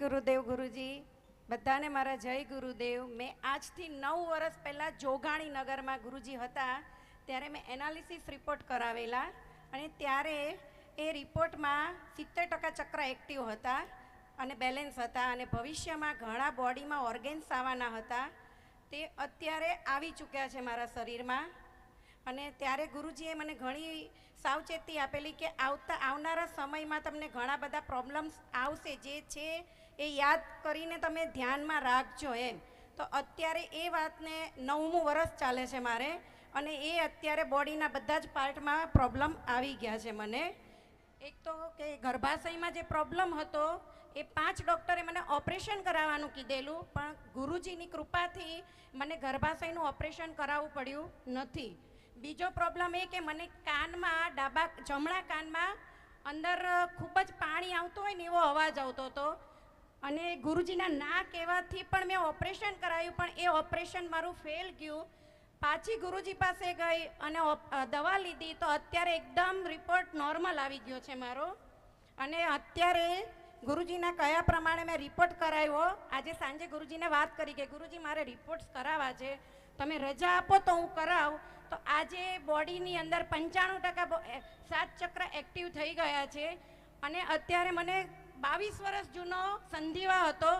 ગુરુદેવ ગુરુજી, બધાને મારા જય ગુરુદેવ. મેં આજથી 9 વર્ષ પહેલાં જોગાણી નગરમાં ગુરુજી હતા ત્યારે મેં એનાલિસિસ રિપોર્ટ કરાવેલા અને ત્યારે એ રિપોર્ટમાં 70% ચક્ર એક્ટિવ હતા અને બેલેન્સ હતા અને ભવિષ્યમાં ઘણા બોડીમાં ઓર્ગેન્સ આવવાના હતા તે અત્યારે આવી ચૂક્યા છે મારા શરીરમાં. અને ત્યારે ગુરુજીએ મને ઘણી સાવચેતી આપેલી કે આવનારા સમયમાં તમને ઘણા બધા પ્રોબ્લેમ્સ આવશે, જે છે એ યાદ કરીને તમે ધ્યાનમાં રાખજો એમ. તો અત્યારે એ વાતને 9મું વર્ષ ચાલે છે મારે અને એ અત્યારે બોડીના બધા જ પાર્ટમાં પ્રોબ્લેમ આવી ગયા છે મને. એક તો કે ગર્ભાશયમાં જે પ્રોબ્લેમ હતો એ 5 ડૉક્ટરે મને ઓપરેશન કરાવવાનું કીધેલું, પણ ગુરુજીની કૃપાથી મને ગર્ભાશયનું ઓપરેશન કરાવવું પડ્યું નથી. બીજો પ્રોબ્લેમ એ કે મને કાનમાં જમણા કાનમાં અંદર ખૂબ જ પાણી આવતું હોય ને એવો અવાજ આવતો હતો અને ગુરુજીના ના કહેવાથી પણ મેં ઓપરેશન કરાવ્યું, પણ એ ઓપરેશન મારું ફેલ ગયું. પાછી ગુરુજી પાસે ગઈ અને દવા લીધી તો અત્યારે એકદમ રિપોર્ટ નોર્મલ આવી ગયો છે મારો. અને અત્યારે ગુરુજીના કયા પ્રમાણે મેં રિપોર્ટ કરાવ્યો, આજે સાંજે ગુરુજીને વાત કરી કે ગુરુજી મારે રિપોર્ટ્સ કરાવવા છે, તમે રજા આપો તો હું કરાવું. તો આજે બોડીની અંદર 95% 7 ચક્ર એક્ટિવ થઈ ગયા છે અને અત્યારે મને 22 વર્ષ જૂનો સંધિવા હતો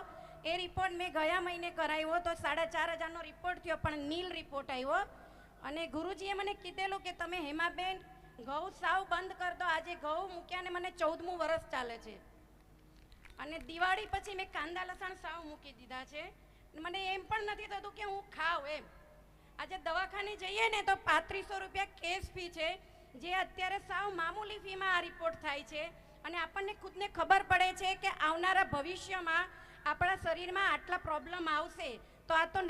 એ રિપોર્ટ મેં ગયા મહિને કરાવ્યો તો 4500નો રિપોર્ટ થયો, પણ નીલ રિપોર્ટ આવ્યો. અને ગુરુજીએ મને કીધેલું કે તમે હેમાબેન ઘઉં સાવ બંધ કરી દો. આજે ઘઉં મૂક્યાને મને 14મું વર્ષ ચાલે છે અને દિવાળી પછી મેં કાંદા લસણ સાવ મૂકી દીધા છે. મને એમ પણ નથી થતું કે હું ખાઉં એમ. આજે દવાખાને જઈએ ને તો 3500 રૂપિયા કેસ ફી છે, જે અત્યારે સાવ મામૂલી ફીમાં આ રિપોર્ટ થાય છે. અને આપણને ખુદને ખબર પડે છે કે આવનારા ભવિષ્યમાં આપણા શરીરમાં આટલા પ્રોબ્લેમ આવશે, તો આ તો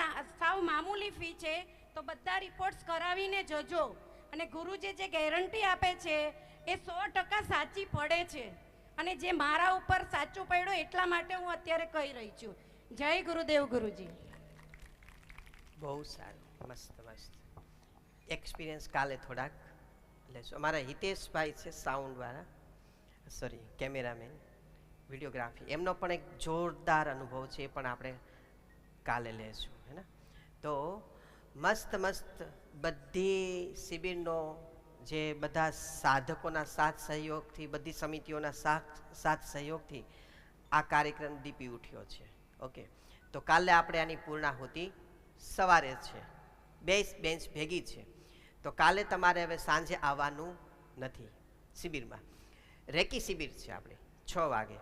સાવ મામૂલી ફી છે. તો બધા રિપોર્ટ્સ કરાવીને જજો અને ગુરુજી જે ગેરંટી આપે છે એ 100% સાચી પડે છે અને જે મારા ઉપર સાચું પડ્યું એટલા માટે હું અત્યારે કહી રહી છું. જય ગુરુદેવ ગુરુજી. બહુ સારું, મસ્ત મસ્ત એક્સપિરિયન્સ. કાલે થોડાક લેશું. અમારા હિતેશભાઈ છે સાઉન્ડવાળા, સોરી કેમેરામેન, વિડીયોગ્રાફી, એમનો પણ એક જોરદાર અનુભવ છે, એ પણ આપણે કાલે લેશું, હે ને. તો મસ્ત મસ્ત બધી શિબિરનો જે બધા સાધકોના સાથ સહયોગથી, બધી સમિતિઓના સાથ સહયોગથી આ કાર્યક્રમ દીપી ઉઠ્યો છે. ઓકે, તો કાલે આપણે આની પૂર્ણાહુતિ સવારે છે, બેન્ચ ભેગી છે. તો કાલે તમારે હવે સાંજે આવવાનું નથી શિબિરમાં. રેકી શિબિર છે આપણે 6 વાગે.